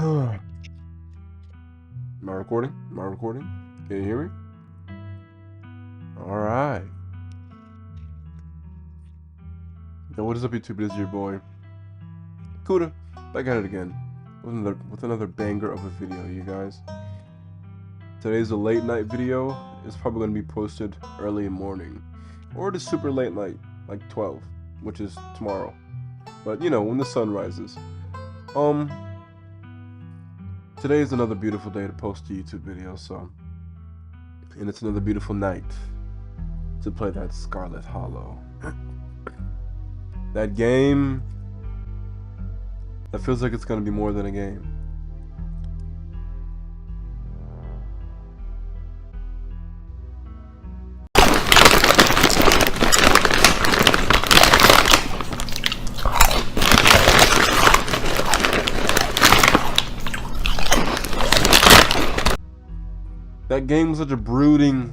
Am I recording? Am I recording? Can you hear me? Alright. Now what is up, YouTube? It is your boy Kuda, back at it again with another banger of a video, you guys. Today's a late night video. It's probably going to be posted early in morning, or it is super late night, like 12, which is tomorrow. But you know, when the sun rises. Today is another beautiful day to post a YouTube video, and it's another beautiful night to play that Scarlet Hollow. That game that feels like it's gonna be more than a game. That game was such a brooding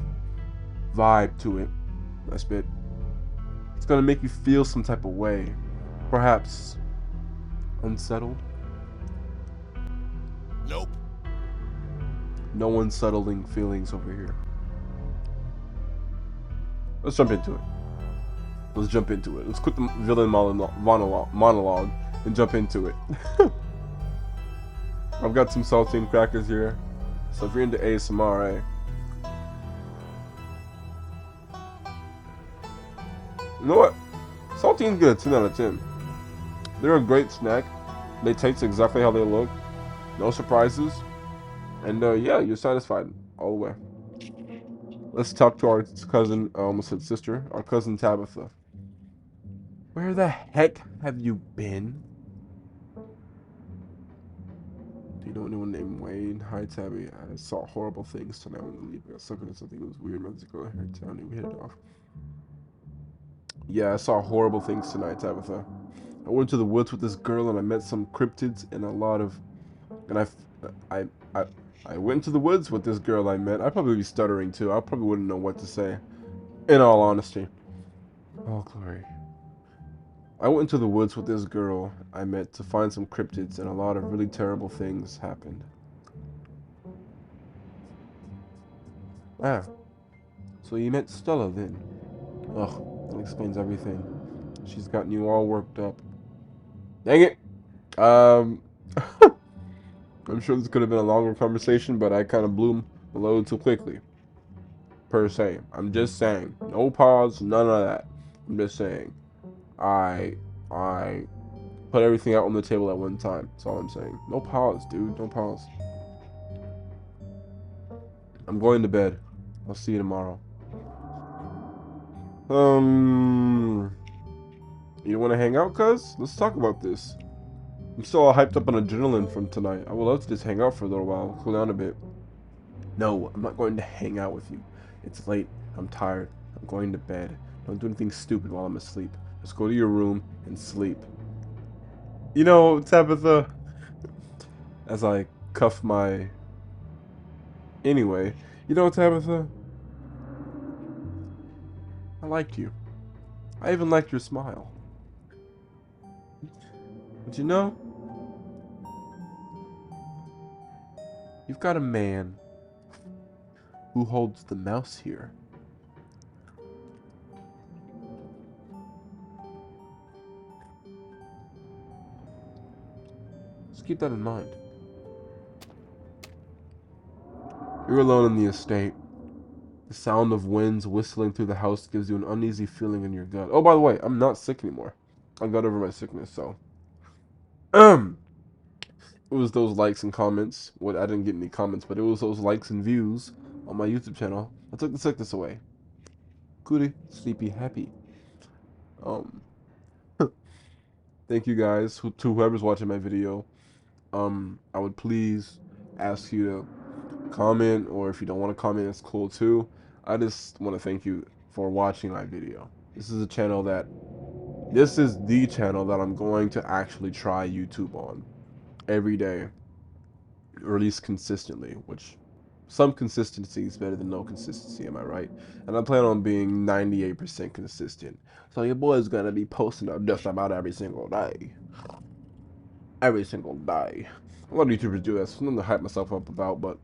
vibe to it. I spit. It's gonna make you feel some type of way. Perhaps unsettled. Nope. No unsettling feelings over here. Let's jump into it. Let's quit the villain monologue and jump into it. I've got some saltine crackers here. So if you're into ASMR, you know what? Saltine's good, 10 out of 10. They're a great snack. They taste exactly how they look. No surprises. And yeah, you're satisfied all the way. Let's talk to our cousin, I almost said sister, our cousin Tabitha. Where the heck have you been? Do you know anyone named Wayne? Hi, Tabby. I saw horrible things tonight when we were leaving. I was looking at something that was weird. Let's go here, Tony. We hit it off. Yeah, I saw horrible things tonight, Tabitha. I went to the woods with this girl and I met some cryptids and a lot of... And I went to the woods with this girl I met. I'd probably be stuttering too. I probably wouldn't know what to say. In all honesty. Oh, glory. I went into the woods with this girl I met to find some cryptids and a lot of really terrible things happened. Ah. So you met Stella then? Ugh, that explains everything. She's gotten you all worked up. Dang it! I'm sure this could have been a longer conversation, but I kind of blew the load too quickly. Per se. I'm just saying. No pause, none of that. I'm just saying. I put everything out on the table at one time. That's all I'm saying. No pause, dude. No pause. I'm going to bed. I'll see you tomorrow. You want to hang out, cuz? Let's talk about this. I'm still all hyped up on adrenaline from tonight. I would love to just hang out for a little while, cool down a bit. No, I'm not going to hang out with you. It's late. I'm tired. I'm going to bed. Don't do anything stupid while I'm asleep. Just go to your room and sleep. You know, Tabitha, as I cuff my... Anyway, you know, Tabitha, I liked you. I even liked your smile. But you know, you've got a man who holds the mouse here. Just keep that in mind. You're alone in the estate. The sound of winds whistling through the house gives you an uneasy feeling in your gut. Oh, by the way, I'm not sick anymore. I got over my sickness, so. It was those likes and comments. Well, I didn't get any comments, but it was those likes and views on my YouTube channel. I took the sickness away. Goody, sleepy, happy. Um, thank you guys to whoever's watching my video. I would please ask you to comment, or if you don't want to comment, it's cool too. I just want to thank you for watching my video. This is the channel that I'm going to actually try YouTube on every day, or at least consistently, which some consistency is better than no consistency, am I right? And I plan on being 98% consistent. So your boy's gonna be posting up just about every single day. every single day. A lot of YouTubers do that. It's something to hype myself up about, but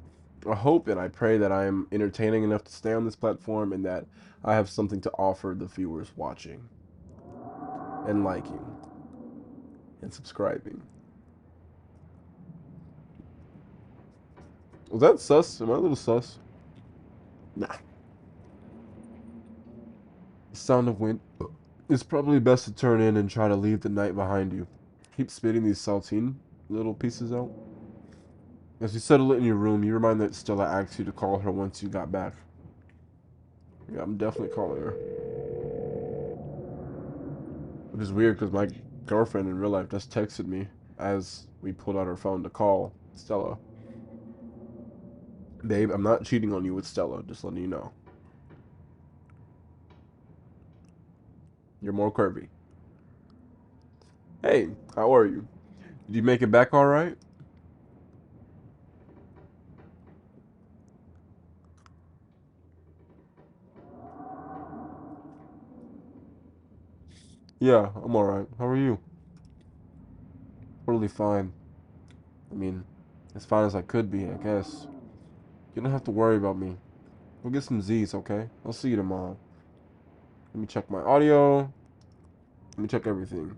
I hope and I pray that I am entertaining enough to stay on this platform and that I have something to offer the viewers watching and liking and subscribing. Was that sus? Am I a little sus? Nah. The sound of wind. It's probably best to turn in and try to leave the night behind you. Keep spitting these saltine little pieces out. As you settle it in your room, you remind that Stella asked you to call her once you got back. Yeah, I'm definitely calling her. Which is weird because my girlfriend in real life just texted me as we pulled out her phone to call Stella. Babe, I'm not cheating on you with Stella, just letting you know. You're more curvy. Hey, how are you? Did you make it back alright? Yeah, I'm alright. How are you? Totally fine. I mean, as fine as I could be, I guess. You don't have to worry about me. We'll get some Z's, okay? I'll see you tomorrow. Let me check my audio. Let me check everything.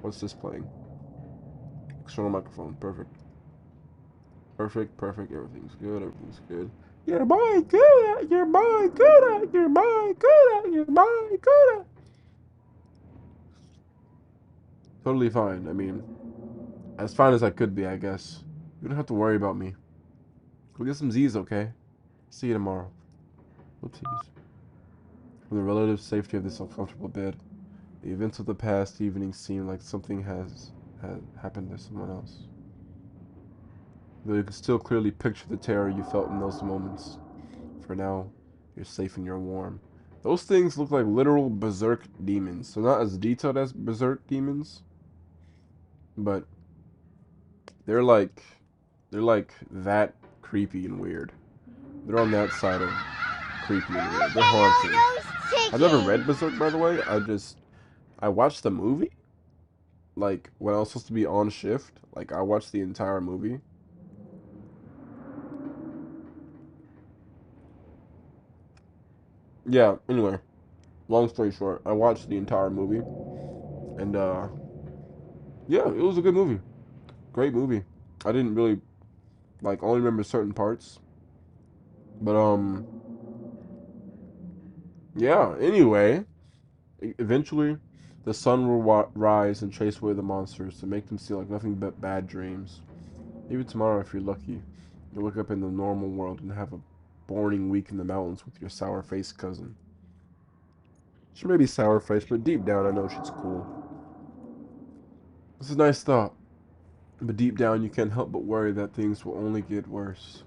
What's this playing? External microphone. Perfect. Perfect, perfect. Everything's good. Everything's good. Your boy good at. Your boy good at. Your boy good at. Your boy good at. Totally fine. I mean, as fine as I could be, I guess. You don't have to worry about me. We'll get some Z's, okay? See you tomorrow. Oopsies. From the relative safety of this uncomfortable bed, the events of the past evening seem like something had happened to someone else. Though you can still clearly picture the terror you felt in those moments. For now, you're safe and you're warm. Those things look like literal berserk demons. So not as detailed as berserk demons, but they're like they're like that creepy and weird. They're on that side of creepy and weird. They're haunting. I've never read Berserk, by the way. I watched the movie like when I was supposed to be on shift. Like I watched the entire movie. Yeah, anyway, long story short, I watched the entire movie and yeah, it was a good movie. Great movie. I didn't really like only remember certain parts. But yeah, anyway, eventually the sun will rise and chase away the monsters to make them seem like nothing but bad dreams. Even tomorrow, if you're lucky, you'll wake up in the normal world and have a boring week in the mountains with your sour-faced cousin. She may be sour-faced, but deep down I know she's cool. It's a nice thought, but deep down you can't help but worry that things will only get worse.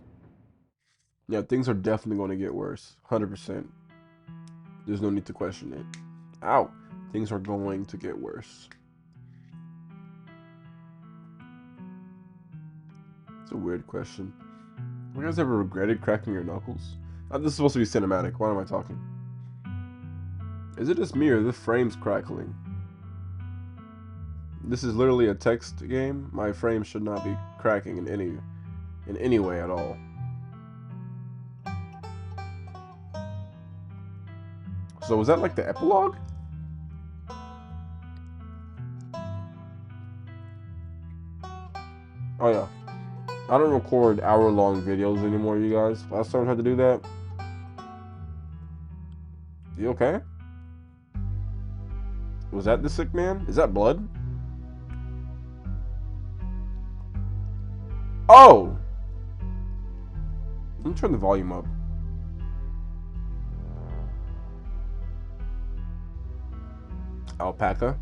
Yeah, things are definitely going to get worse. 100%. There's no need to question it. Ow! Things are going to get worse. It's a weird question. Have you guys ever regretted cracking your knuckles? This is supposed to be cinematic. Why am I talking? Is it just me or the frame's crackling? This is literally a text game. My frame should not be cracking in any way at all. So was that like the epilogue? Oh yeah. I don't record hour-long videos anymore, you guys. Last time I tried to do that. You okay? Was that the sick man? Is that blood? Oh! Let me turn the volume up. Alpaca.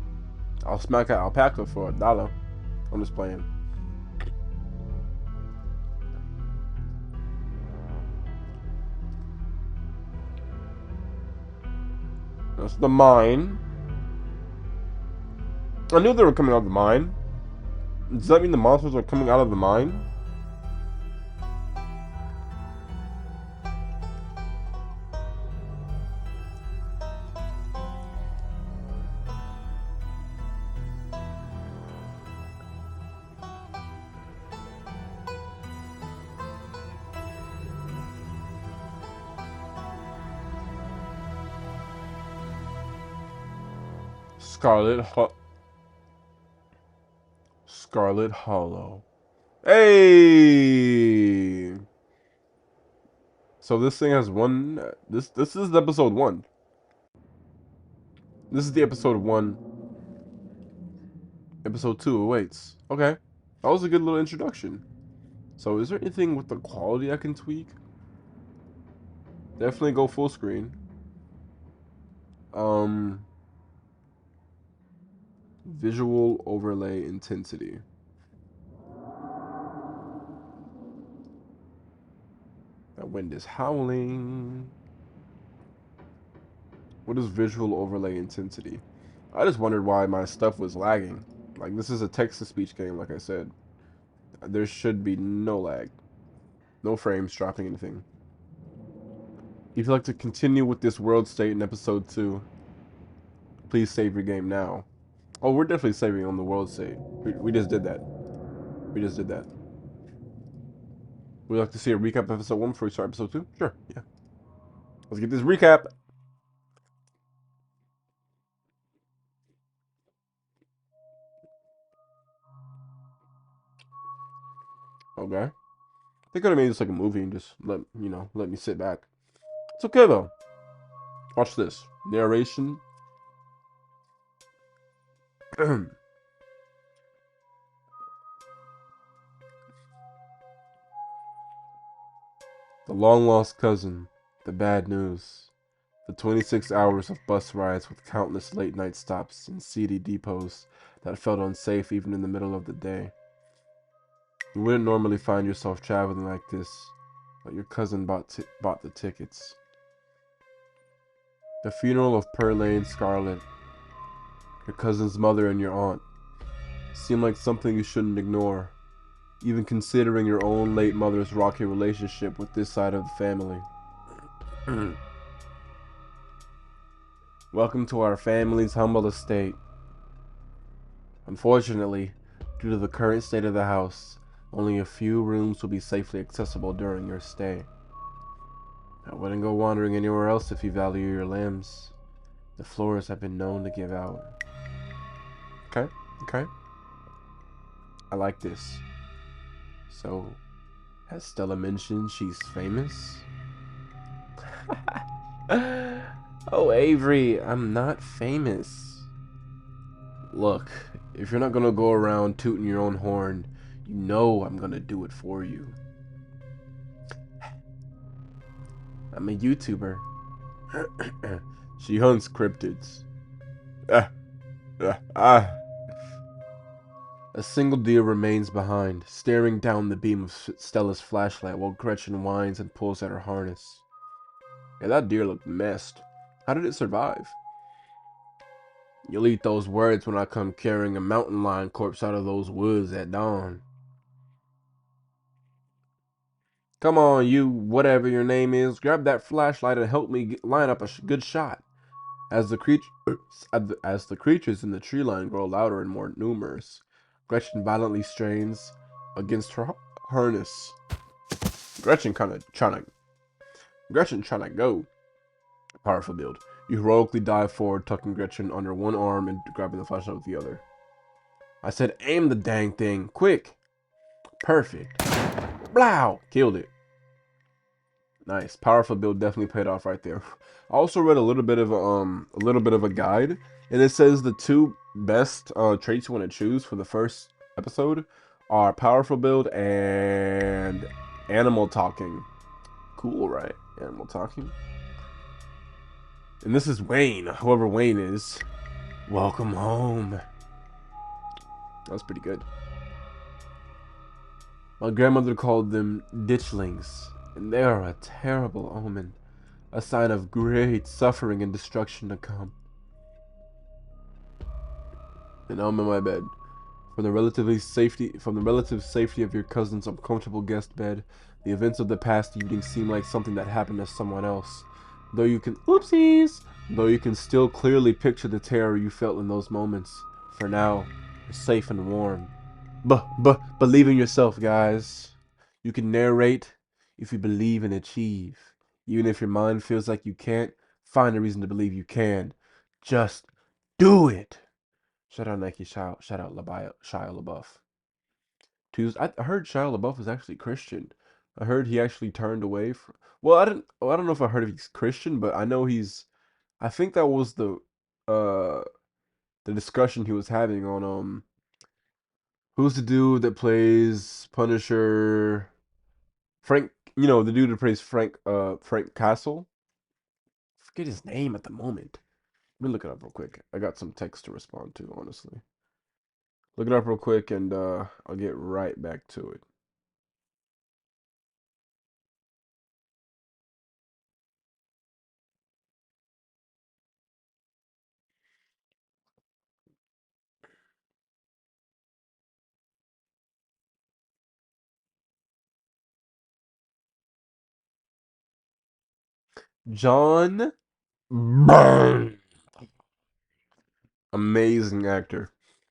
I'll smack an alpaca for $1. I'm just playing. That's the mine. I knew they were coming out of the mine. Does that mean the monsters are coming out of the mine? Scarlet Hollow. Hey! So this thing has one. This is episode 1. This is the episode 1. Episode 2 awaits. Okay, that was a good little introduction. So is there anything with the quality I can tweak? Definitely go full screen. Um, Visual overlay intensity. That wind is howling. What is visual overlay intensity? I just wondered why my stuff was lagging. Like, this is a text-to-speech game, like I said. There should be no lag. No frames dropping anything. If you'd like to continue with this world state in episode 2, please save your game now. Oh, we're definitely saving on the world state. We just did that. We just did that. Would you like to see a recap of episode 1 before we start episode 2? Sure, yeah. Let's get this recap. Okay. They could have made this like a movie and just let me sit back. It's okay though. Watch this. Narration. The long lost cousin. The bad news. The 26 hours of bus rides with countless late night stops in seedy depots that felt unsafe even in the middle of the day. You wouldn't normally find yourself traveling like this, but your cousin bought the tickets. The funeral of Pearlie and Scarlet, your cousin's mother and your aunt, seemed like something you shouldn't ignore, even considering your own late mother's rocky relationship with this side of the family. Welcome to our family's humble estate. Unfortunately, due to the current state of the house, only a few rooms will be safely accessible during your stay. I wouldn't go wandering anywhere else if you value your limbs. The floors have been known to give out. Okay, okay. I like this. So, has Stella mentioned she's famous? Oh, Avery, I'm not famous. Look, if you're not gonna go around tooting your own horn, you know I'm gonna do it for you. I'm a YouTuber. She hunts cryptids. A single deer remains behind, staring down the beam of Stella's flashlight while Gretchen whines and pulls at her harness. Yeah, that deer looked messed. How did it survive? You'll eat those words when I come carrying a mountain lion corpse out of those woods at dawn. Come on, you, whatever your name is, grab that flashlight and help me line up a good shot. As the creatures in the tree line grow louder and more numerous, Gretchen violently strains against her harness. Gretchen trying to go. Powerful build. You heroically dive forward, tucking Gretchen under one arm and grabbing the flashlight with the other. I said aim the dang thing, quick. Perfect. Blow! Killed it. Nice. Powerful build definitely paid off right there. I also read a little bit of a guide, and it says the two best traits you want to choose for the first episode are powerful build and animal talking. Cool, right? Animal talking. And this is Wayne, whoever Wayne is. Welcome home. That was pretty good. My grandmother called them ditchlings, and they are a terrible omen, a sign of great suffering and destruction to come. And now I'm in my bed. From the relative safety of your cousin's uncomfortable guest bed, the events of the past evening seem like something that happened to someone else. Though you can still clearly picture the terror you felt in those moments. For now, you're safe and warm. Believe in yourself, guys. You can narrate if you believe and achieve. Even if your mind feels like you can't, find a reason to believe you can. Just Do it. Shout out Nike. Shout out Shia LaBeouf. Tuesday. I heard Shia LaBeouf was actually Christian. I heard he actually turned away from. Well, I don't know if I heard if he's Christian, but I know he's. I think that was uh the discussion he was having on who's the dude that plays Punisher? Frank. You know the dude that plays Frank Castle. I forget his name at the moment. Let me look it up real quick. I got some text to respond to, honestly. Look it up real quick and I'll get right back to it. John Byrne. Amazing actor.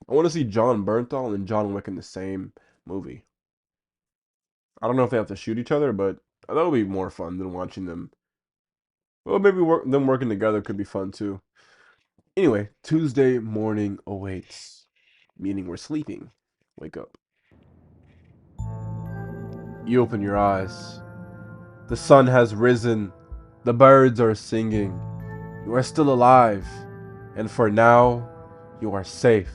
I want to see John Bernthal and John Wick in the same movie. I don't know if they have to shoot each other, but that'll be more fun than watching them. Well, maybe them working together could be fun too. Anyway, Tuesday morning awaits. Meaning we're sleeping. Wake up. You open your eyes. The sun has risen. The birds are singing. You are still alive. And for now, you are safe.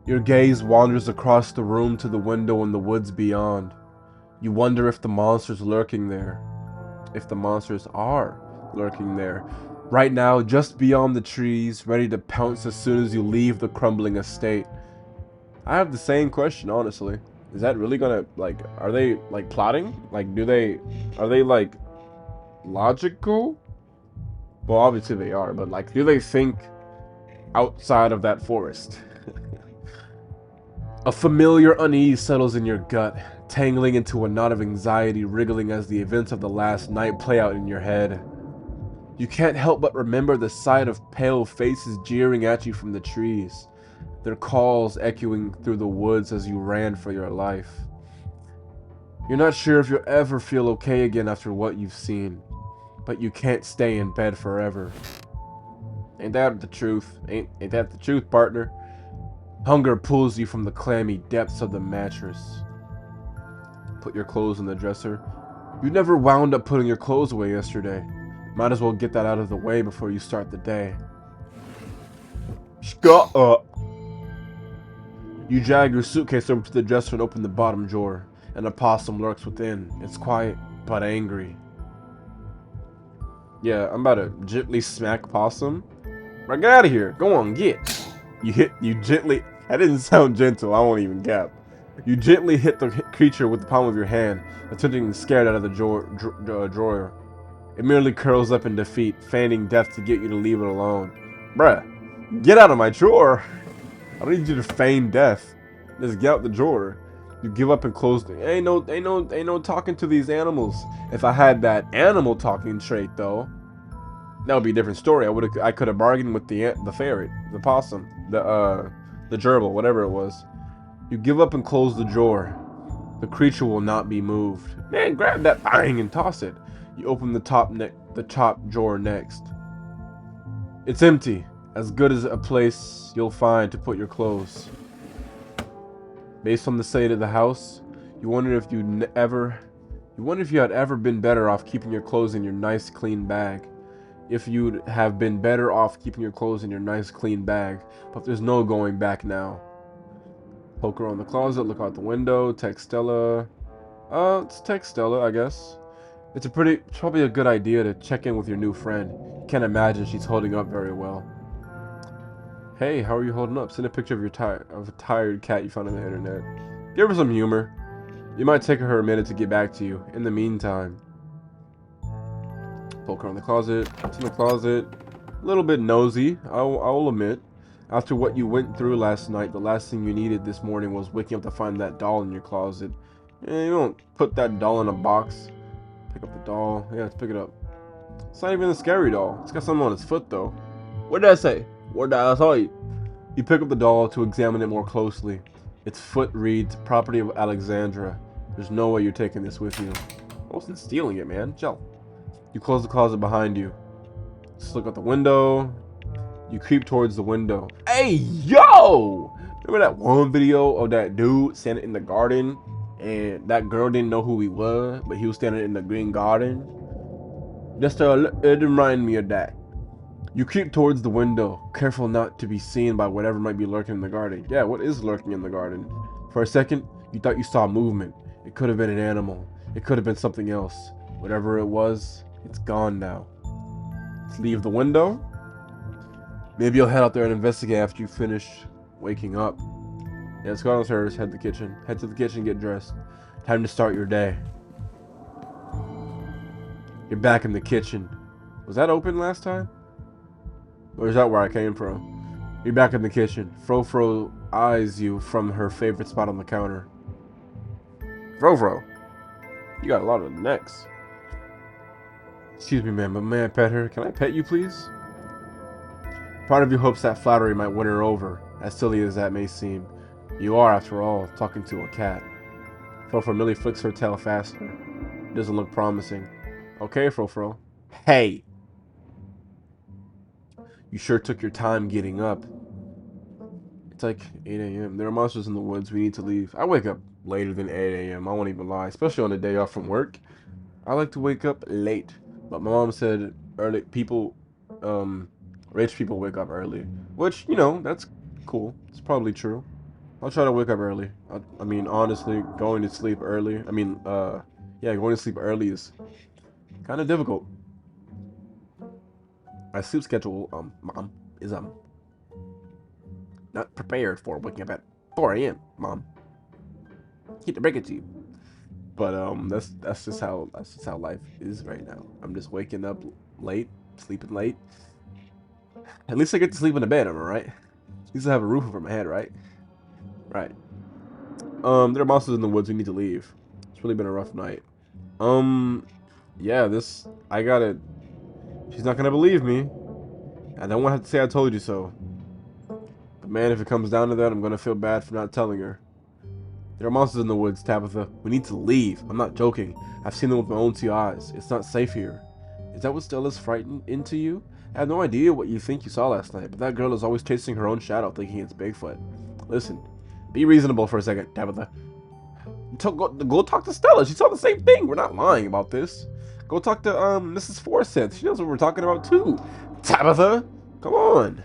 Your gaze wanders across the room to the window in the woods beyond. You wonder if the monsters lurking there. If the monsters are lurking there. Right now, just beyond the trees, ready to pounce as soon as you leave the crumbling estate. I have the same question, honestly. Is that really gonna, like, are they, like, plotting? Like, are they, like, logical? Well, obviously they are, but, like, do they think outside of that forest? A familiar unease settles in your gut, tangling into a knot of anxiety wriggling as the events of the last night play out in your head. You can't help but remember the sight of pale faces jeering at you from the trees, their calls echoing through the woods as you ran for your life. You're not sure if you'll ever feel okay again after what you've seen, but you can't stay in bed forever. Ain't that the truth? Ain't that the truth, partner? Hunger pulls you from the clammy depths of the mattress. Put your clothes in the dresser. You never wound up putting your clothes away yesterday. Might as well get that out of the way before you start the day. Shut up! You drag your suitcase over to the dresser and open the bottom drawer. An opossum lurks within. It's quiet, but angry. Yeah, I'm about to gently smack possum. Right, get out of here. Go on, get. You gently. That didn't sound gentle. I won't even cap. You gently hit the creature with the palm of your hand, attempting to scare it out of the drawer. It merely curls up in defeat, feigning death to get you to leave it alone. Bruh, get out of my drawer. I don't need you to feign death. Just get out the drawer. You give up and close the. Ain't no talking to these animals. If I had that animal talking trait though, that would be a different story. I could have bargained with the ferret, the possum, the gerbil, whatever it was. You give up and close the drawer. The creature will not be moved. Man, grab that bang and toss it. You open the top drawer next. It's empty, as good as a place you'll find to put your clothes. Based on the state of the house, you wonder if you had ever been better off keeping your clothes in your nice clean bag. If you'd have been better off keeping your clothes in your nice clean bag, but there's no going back now. Poke around the closet, look out the window, text Stella. Let's text Stella, I guess. It's probably a good idea to check in with your new friend. Can't imagine she's holding up very well. Hey, how are you holding up? Send a picture of a tired cat you found on the internet. Give her some humor. You might take her a minute to get back to you. In the meantime, poke around the closet. It's in the closet. A little bit nosy, I'll admit. After what you went through last night, the last thing you needed this morning was waking up to find that doll in your closet. You don't put that doll in a box. Pick up the doll. Yeah, let's pick it up. It's not even a scary doll. It's got something on its foot, though. What did I say? What did I tell you? You pick up the doll to examine it more closely. Its foot reads, property of Alexandra. There's no way you're taking this with you. I wasn't stealing it, man. Chill. You close the closet behind you. Just look out the window. You creep towards the window. Hey, yo! Remember that one video of that dude standing in the garden and that girl didn't know who he was, but he was standing in the green garden? It reminded me of that. You creep towards the window, careful not to be seen by whatever might be lurking in the garden. Yeah, what is lurking in the garden? For a second, you thought you saw movement. It could have been an animal. It could have been something else. Whatever it was, it's gone now. Let's leave the window. Maybe you'll head out there and investigate after you finish waking up. Yeah, let's go downstairs, head to the kitchen. Head to the kitchen, get dressed. Time to start your day. You're back in the kitchen. Was that open last time? Or is that where I came from? You're back in the kitchen. Fro eyes you from her favorite spot on the counter. Fro, you got a lot of necks. Excuse me, ma'am, but may I pet her? Can I pet you, please? Part of you hopes that flattery might win her over, as silly as that may seem. You are, after all, talking to a cat. Fro merely flicks her tail faster. It doesn't look promising. Okay, Fro. Hey! You sure took your time getting up. It's like 8 a.m. There are monsters in the woods. We need to leave. I wake up later than 8 a.m. I won't even lie, especially on the day off from work. I like to wake up late. But my mom said early rich people wake up early. Which, you know, that's cool. It's probably true. I'll try to wake up early. I mean, honestly, going to sleep early. Yeah, going to sleep early is kind of difficult. My sleep schedule, mom, is not prepared for waking up at 4 a.m. Mom, hate to break it to you, but that's just how life is right now. I'm just waking up late, sleeping late. At least I get to sleep in the bed, am I right? At least I have a roof over my head, right? Right. There are monsters in the woods. We need to leave. It's really been a rough night. Yeah, I gotta. She's not gonna believe me. I don't want to have to say I told you so. But man, if it comes down to that, I'm gonna feel bad for not telling her. There are monsters in the woods, Tabitha. We need to leave. I'm not joking. I've seen them with my own 2 eyes. It's not safe here. Is that what Stella's frightened into you? I have no idea what you think you saw last night, but that girl is always chasing her own shadow thinking it's Bigfoot. Listen, be reasonable for a second, Tabitha. Go talk to Stella. She saw the same thing. We're not lying about this. Go talk to Mrs. Forsyth. She knows what we're talking about too. Tabitha, come on.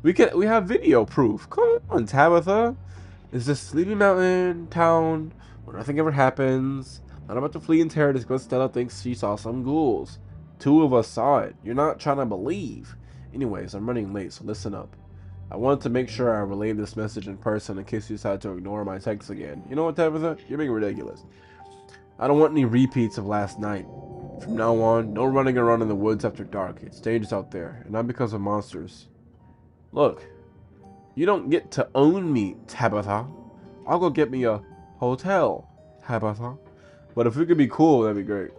We have video proof. Come on, Tabitha. It's this sleepy mountain town where nothing ever happens. Not about to flee in terror just because Stella thinks she saw some ghouls. 2 of us saw it. You're not trying to believe. Anyways, I'm running late, so listen up. I wanted to make sure I relayed this message in person in case you decide to ignore my texts again. You know what, Tabitha? You're being ridiculous. I don't want any repeats of last night. From now on, no running around in the woods after dark. It's dangerous out there, and not because of monsters. Look, you don't get to own me, Tabitha. I'll go get me a hotel, Tabitha. But if we could be cool, that'd be great.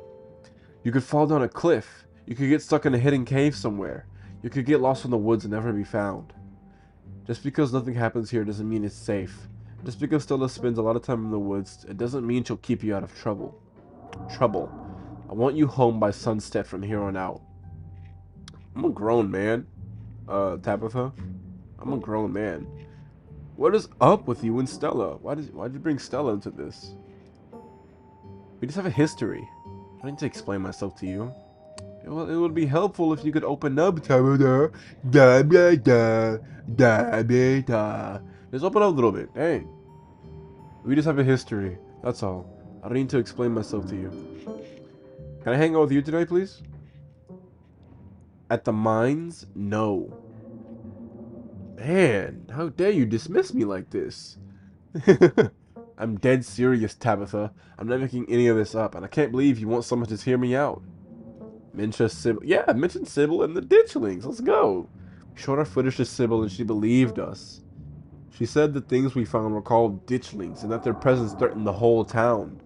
You could fall down a cliff. You could get stuck in a hidden cave somewhere. You could get lost in the woods and never be found. Just because nothing happens here doesn't mean it's safe. Just because Stella spends a lot of time in the woods, it doesn't mean she'll keep you out of trouble. I want you home by sunset from here on out. I'm a grown man, Tabitha. I'm a grown man. What is up with you and Stella? Why'd you bring Stella into this? We just have a history. I don't need to explain myself to you. It would be helpful if you could open up, Tabitha. Da da da da da da. Just open up a little bit. Dang. We just have a history. That's all. I don't need to explain myself to you. Can I hang out with you today, please? At the mines? No. Man, how dare you dismiss me like this? I'm dead serious, Tabitha. I'm not making any of this up, and I can't believe you want someone to just hear me out. Mention Sybil. Yeah, mention Sybil and the ditchlings. Let's go. We showed our footage to Sybil, and she believed us. She said the things we found were called ditchlings, and that their presence threatened the whole town.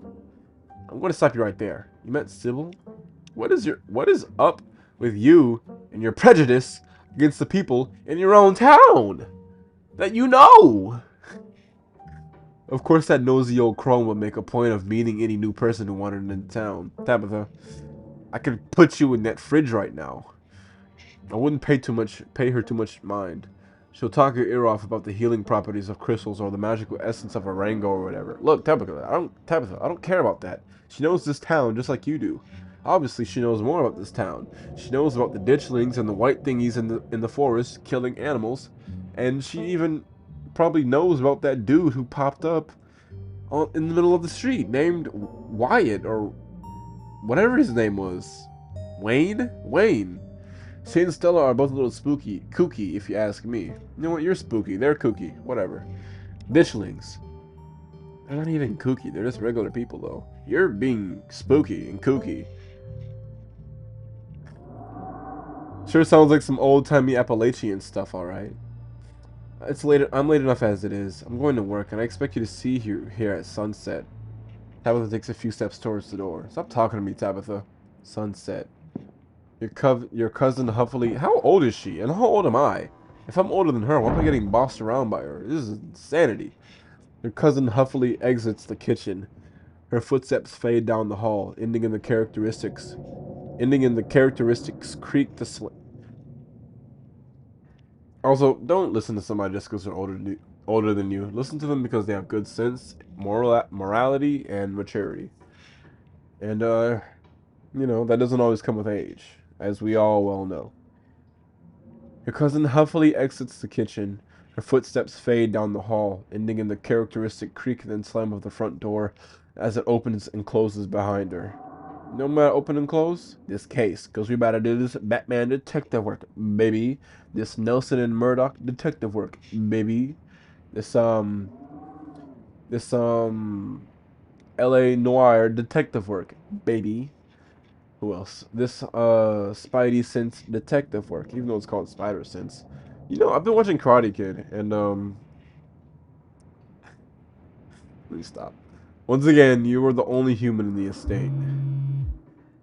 I'm going to stop you right there. You met Sybil? What is up with you and your prejudice against the people in your own town that you know? Of course, that nosy old crone would make a point of meeting any new person who wandered into town. Tabitha, I could put you in that fridge right now. I wouldn't pay her too much mind. She'll talk your ear off about the healing properties of crystals or the magical essence of a Rango or whatever. Look, Tabitha, I don't care about that. She knows this town just like you do. Obviously, she knows more about this town. She knows about the ditchlings and the white thingies in the forest killing animals, and she even probably knows about that dude who popped up in the middle of the street named Wyatt or whatever his name was. Wayne? Wayne. She and Stella are both a little kooky, if you ask me. You know what? You're spooky. They're kooky. Whatever. Ditchlings. They're not even kooky. They're just regular people, though. You're being spooky and kooky. Sure sounds like some old-timey Appalachian stuff, alright. It's late. I'm late enough as it is. I'm going to work, and I expect you to see you here at sunset. Tabitha takes a few steps towards the door. Stop talking to me, Tabitha. Sunset. Your cousin huffily... How old is she? And how old am I? If I'm older than her, why am I getting bossed around by her? This is insanity. Your cousin huffily exits the kitchen. Her footsteps fade down the hall, ending in the characteristics creak the swing. Also, don't listen to somebody just because they're older than you. Listen to them because they have good sense, morality, and maturity. And, you know, that doesn't always come with age, as we all well know. Your cousin huffily exits the kitchen. Her footsteps fade down the hall, ending in the characteristic creak and slam of the front door as it opens and closes behind her. No matter open and close, this case, because we about to do this Batman detective work, baby. This Nelson and Murdoch detective work, baby. This L.A. Noir detective work, baby. Who else? This Spidey Sense detective work, even though it's called Spider Sense. You know, I've been watching Karate Kid, and please stop. Once again, you were the only human in the estate.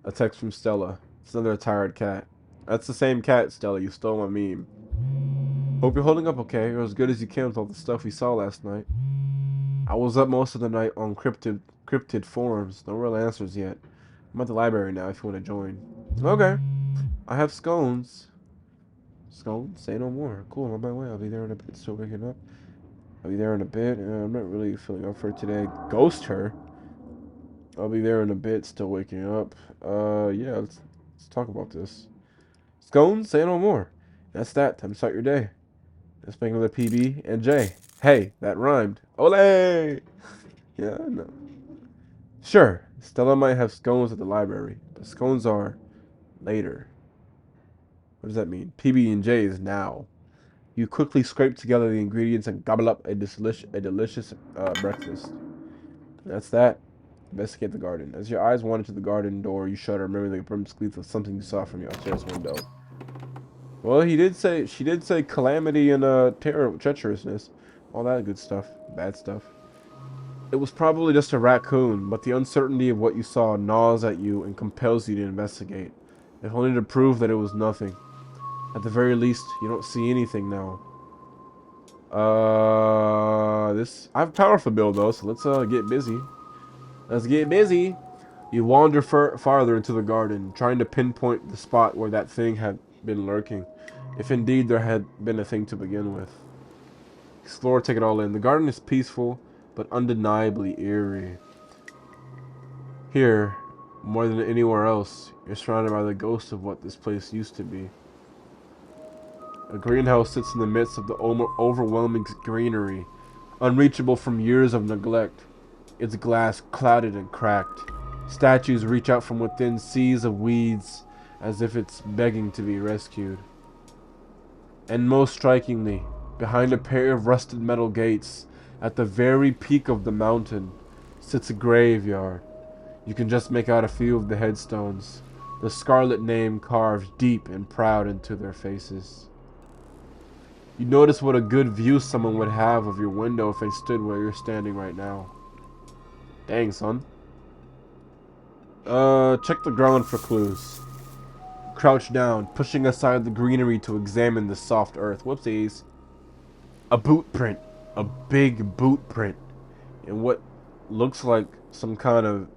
A text from Stella. It's another tired cat. That's the same cat, Stella. You stole my meme. Hope you're holding up okay, or as good as you can with all the stuff we saw last night. I was up most of the night on cryptid forums. No real answers yet. I'm at the library now if you want to join. Okay. I have scones. Scones? Say no more. Cool, I'm on my way. I'll be there in a bit. Still waking up. I'll be there in a bit. I'm not really feeling up for it today. Ghost her. I'll be there in a bit. Still waking up. Yeah, let's talk about this. Scones? Say no more. That's that. Time to start your day. Let's make another PB and J. Hey, that rhymed. Ole! Yeah, I know. Sure, Stella might have scones at the library, but scones are later. What does that mean? PB&J is now. You quickly scrape together the ingredients and gobble up a delicious breakfast. That's that. Investigate the garden. As your eyes wander to the garden door, you shudder, remembering the brim's gleam of something you saw from your upstairs window. Well, she did say calamity and terror, treacherousness, all that good stuff, bad stuff. It was probably just a raccoon, but the uncertainty of what you saw gnaws at you and compels you to investigate, if only to prove that it was nothing. At the very least, you don't see anything now. I have power for build though, so let's get busy. Let's get busy. You wander farther into the garden, trying to pinpoint the spot where that thing had been lurking, if indeed there had been a thing to begin with. Explore, take it all in. The garden is peaceful, but undeniably eerie. Here, more than anywhere else, you're surrounded by the ghost of what this place used to be. A greenhouse sits in the midst of the overwhelming greenery, unreachable from years of neglect. Its glass clouded and cracked. Statues reach out from within seas of weeds, as if it's begging to be rescued. And most strikingly, behind a pair of rusted metal gates, at the very peak of the mountain, sits a graveyard. You can just make out a few of the headstones, the scarlet name carved deep and proud into their faces. You notice what a good view someone would have of your window if they stood where you're standing right now. Dang, son. Check the ground for clues. Crouch down, pushing aside the greenery to examine the soft earth. Whoopsies. A boot print. A big boot print. In what looks like some kind of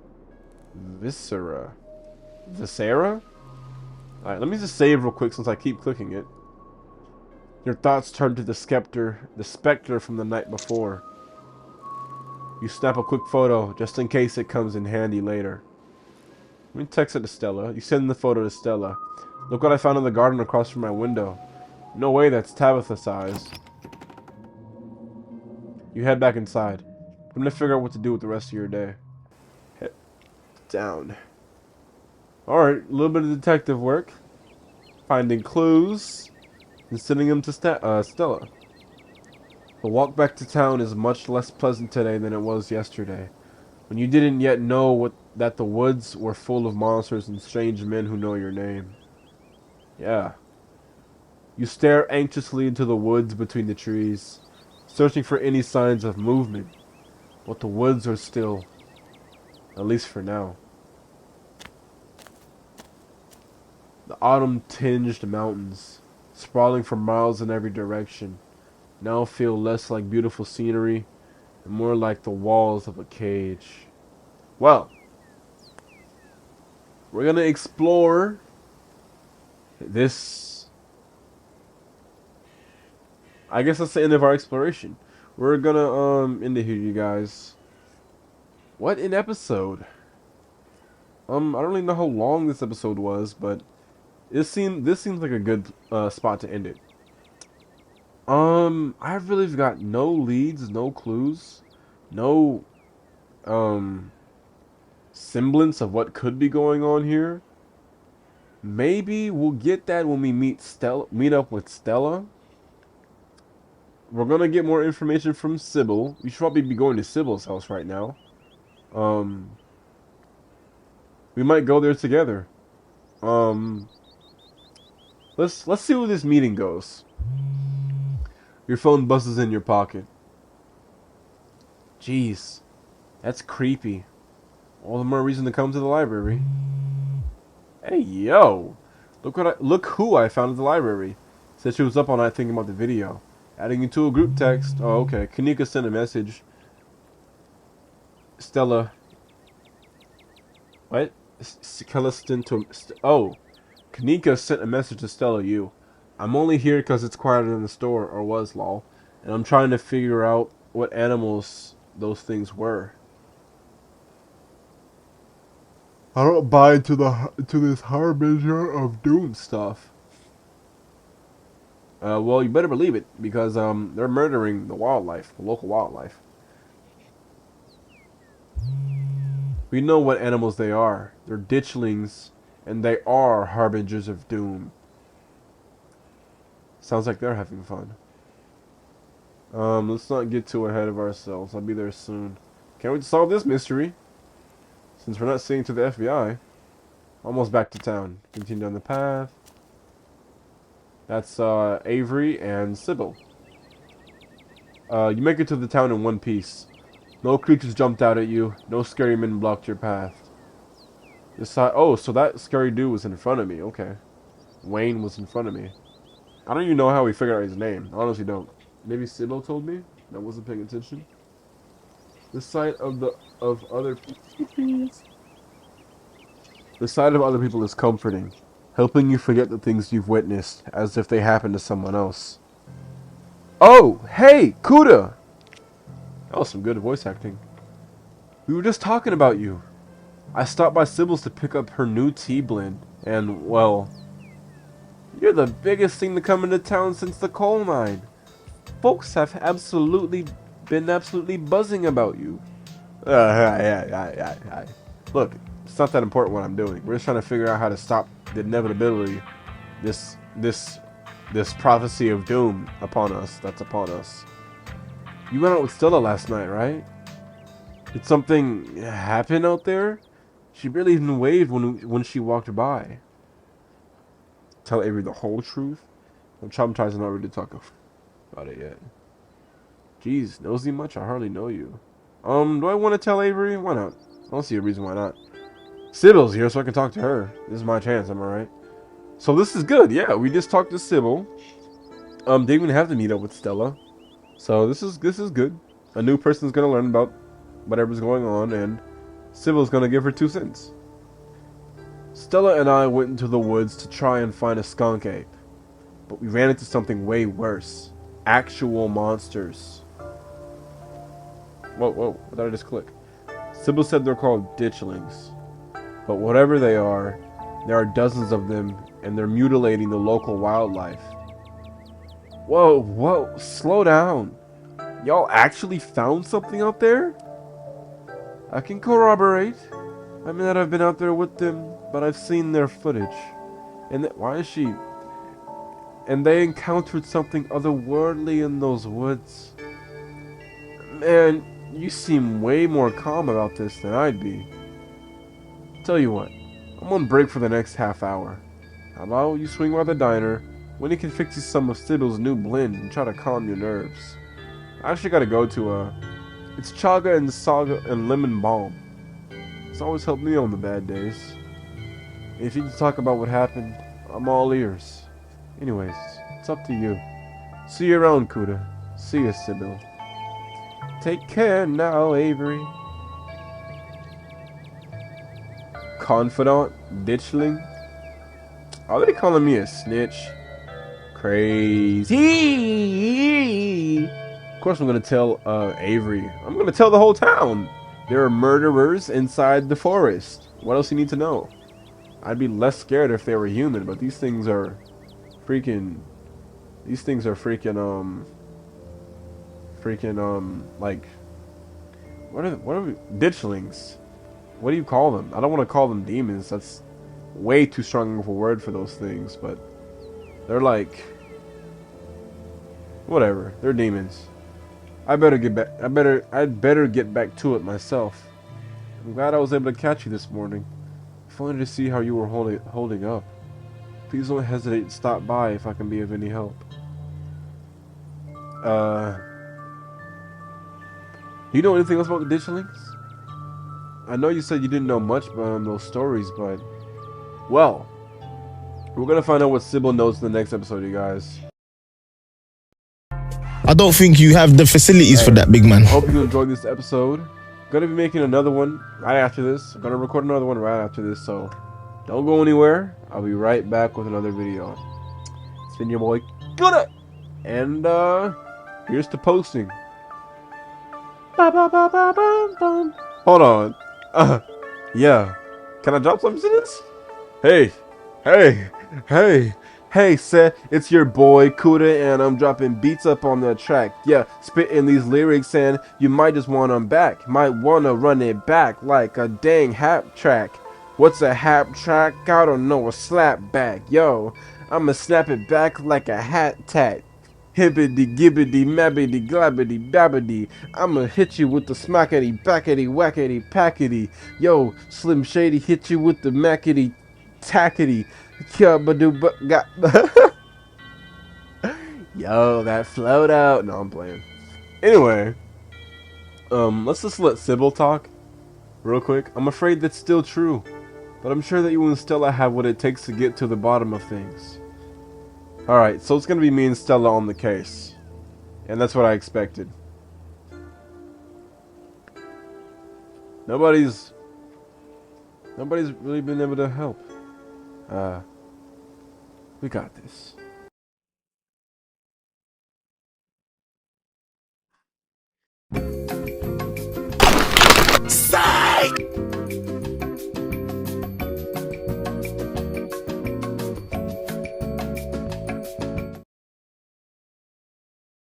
viscera? Alright, let me just save real quick since I keep clicking it. Your thoughts turn to the specter from the night before. You snap a quick photo, just in case it comes in handy later. Let me text it to Stella. You send the photo to Stella. Look what I found in the garden across from my window. No way, that's Tabitha size. You head back inside. I'm gonna figure out what to do with the rest of your day. Head down. Alright, a little bit of detective work. Finding clues. And sending them to Stella. The walk back to town is much less pleasant today than it was yesterday, when you didn't yet know that the woods were full of monsters and strange men who know your name. Yeah. You stare anxiously into the woods between the trees, searching for any signs of movement, but the woods are still, at least for now. The autumn-tinged mountains, sprawling for miles in every direction, now feel less like beautiful scenery and more like the walls of a cage. Well, we're gonna explore this. I guess that's the end of our exploration. We're gonna end it here, you guys. What an episode! I don't really know how long this episode was, but this seems like a good spot to end it. I've really got no leads, no clues, no semblance of what could be going on here. Maybe we'll get that when we meet up with Stella. We're gonna get more information from Sybil. We should probably be going to Sybil's house right now. We might go there together. Let's see where this meeting goes. Your phone buzzes in your pocket. Jeez, that's creepy. All the more reason to come to the library. Hey, yo! Look who I found at the library. Said she was up all night thinking about the video. Adding you to a group text. Oh, okay. Kanika sent a message. Stella. What? Oh. Kanika sent a message to Stella, you. I'm only here because it's quieter than the store, or was, lol. And I'm trying to figure out what animals those things were. I don't buy into this harbinger of doom stuff. Well, you better believe it, because they're murdering the wildlife, the local wildlife. We know what animals they are. They're ditchlings, and they are harbingers of doom. Sounds like they're having fun. Let's not get too ahead of ourselves. I'll be there soon. Can't wait to solve this mystery. Since we're not seeing to the FBI. Almost back to town. Continue down the path. That's Avery and Sybil. You make it to the town in one piece. No creatures jumped out at you. No scary men blocked your path. Oh, so that scary dude was in front of me. Okay. Wayne was in front of me. I don't even know how we figured out his name. I honestly don't. Maybe Sybil told me? I wasn't paying attention. The sight of other people is comforting, helping you forget the things you've witnessed as if they happened to someone else. Oh, hey, Kuda! That was some good voice acting. We were just talking about you. I stopped by Sybil's to pick up her new tea blend, and, well, you're the biggest thing to come into town since the coal mine. Folks have been absolutely buzzing about you. Look, it's not that important what I'm doing. We're just trying to figure out how to stop the inevitability, this prophecy of doom that's upon us. You went out with Stella last night, right? Did something happen out there? She barely even waved when she walked by. Tell Avery the whole truth? I'm traumatized not ready to talk about it yet. Jeez, nosy much? I hardly know you. Do I want to tell Avery? Why not? I don't see a reason why not. Sybil's here, so I can talk to her. This is my chance, am I right? So this is good, yeah. We just talked to Sybil. Didn't even have to meet up with Stella. So this is good. A new person's gonna learn about whatever's going on, and Sybil's gonna give her 2 cents. Stella and I went into the woods to try and find a skunk ape, but we ran into something way worse. Actual monsters. Whoa, whoa, what did I just click? Sybil said they're called ditchlings. But whatever they are, there are dozens of them, and they're mutilating the local wildlife. Whoa, whoa, slow down. Y'all actually found something out there? I can corroborate. I mean that I've been out there with them, but I've seen their footage. And why is she? And they encountered something otherworldly in those woods. Man, you seem way more calm about this than I'd be. Tell you what, I'm on break for the next half hour. How about you swing by the diner? Winnie can fix you some of Sybil's new blend and try to calm your nerves. I actually gotta go to it's chaga and saga and lemon balm. It's always helped me on the bad days. If you can talk about what happened, I'm all ears. Anyways, it's up to you. See you around, Kuda. See you, Sybil. Take care now, Avery. Confidant? Ditchling? Are they calling me a snitch? Crazy. Of course I'm gonna tell Avery. I'm gonna tell the whole town. There are murderers inside the forest. What else you need to know? I'd be less scared if they were human, but these things are freaking like what are we, ditchlings? What do you call them? I don't want to call them demons. That's way too strong of a word for those things, but they're like whatever. They're demons. I'd better get back to it myself. I'm glad I was able to catch you this morning. If only to see how you were holding up. Please don't hesitate to stop by if I can be of any help. Do you know anything else about the ditchlings? I know you said you didn't know much about those stories, but well, we're gonna find out what Sybil knows in the next episode, you guys. I don't think you have the facilities for that, big man. Hope you enjoyed this episode. Gonna be making another one right after this. Gonna record another one right after this, so don't go anywhere. I'll be right back with another video. It's been your boy, Good, and here's to posting. Hold on. Yeah. Can I drop some sentence? Hey, hey, hey. Hey, Seth, it's your boy Kuda, and I'm dropping beats up on the track. Yeah, spitting these lyrics, and you might just want them back. Might wanna run it back like a dang hap track. What's a hap track? I don't know, a slap back. Yo, I'ma snap it back like a hat tat. Hibbity gibbity mabbity glabbity babbity. I'ma hit you with the smackety backety wackety packety. Yo, Slim Shady hit you with the mackety tackety. Yo, that flowed out. No, I'm playing. Anyway, let's just let Sybil talk real quick. I'm afraid that's still true, but I'm sure that you and Stella have what it takes to get to the bottom of things. Alright, so it's gonna be me and Stella on the case. And that's what I expected. Nobody's really been able to help. We got this.